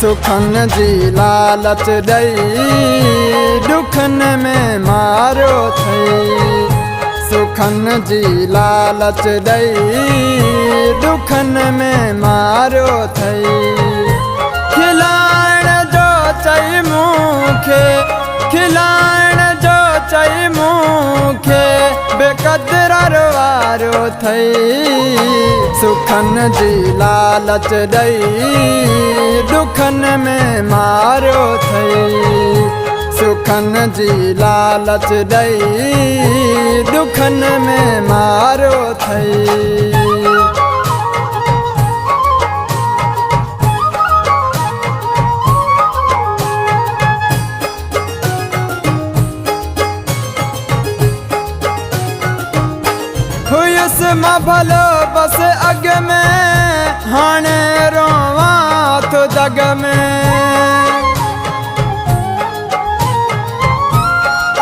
सुखन जी लालच दई दुखन में मारो थई। सुखन जी लालच दई दुखन में मारो थई। खिलाण जो चई मूंखे खिलाण जो चई मूंखे बेकदर वारो थई। सुखन जी लालच दई दुखन में मारो थई। सुखन जी लालच दई दुखन में मारो थई। हुयस मां भलो बस अग में हाणे रोवा तो जग में।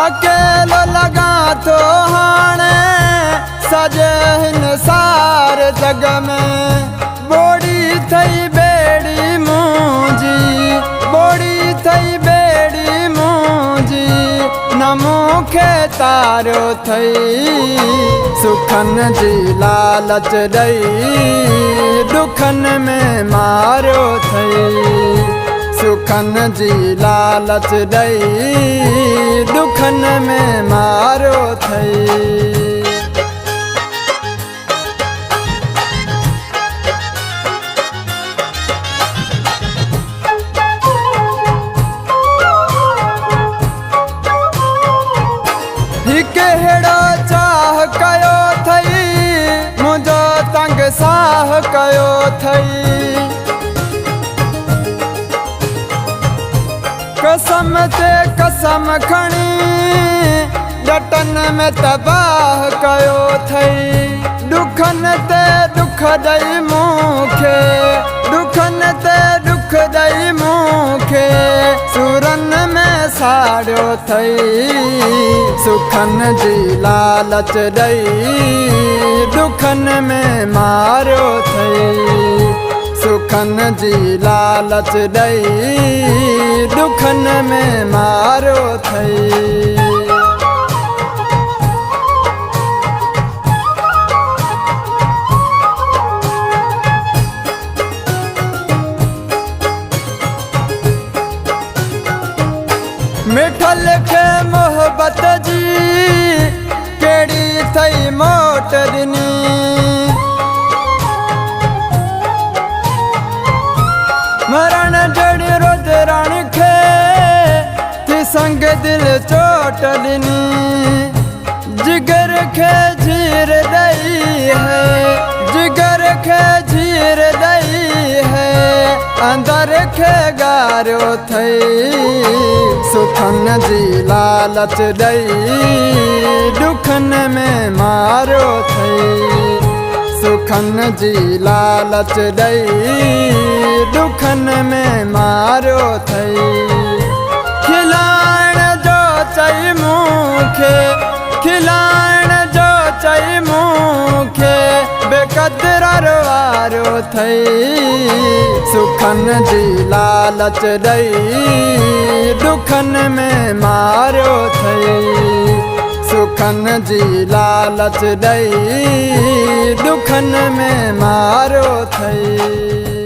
अकेलो लगा तो हाणे सजे हिन सार जग में। बोड़ी थई बेड़ी मुंजी बोड़ी थई बेड़ी मुंजी न मूंखे तारो थई। सुखन जी लालच दई दुखन में मारो थई। सुखन जी लालच दई दुखन में मारो थई। केड़ो चाह कयो थई मुझो तंग साह कयो थई। कसम ते कसम खणी डटन में तबाह कयो थई। दुखन ते दुख दई मूंखे दुखन ते दुख दई मूंखे सुरन में साड़ो थई। सुखन जी लालच दई दुखन में मारो थई। सुखन जी लालच दई दुखन में मारो थई। मिठल खे मोहब्बत जी केड़ी थई मोट दिनी। मरण जड़ी रोजराण खे थी संग दिल चोट दिनी। जिगर खे झीर दई है जिगर खे झीर दई है अंदर खे गारो थई। सुखन जी लालच दई दुखन में मारो थई। सुखन जी लालच दई दुखन में मारो थई। खिलाण जो चई मूंखे खिलाण जो चई मूंखे बेकदर वारो थई। सुखन जी लालच दई दुखन में मारो थई। सुखन जी लालच दई दुखन में मारो थई।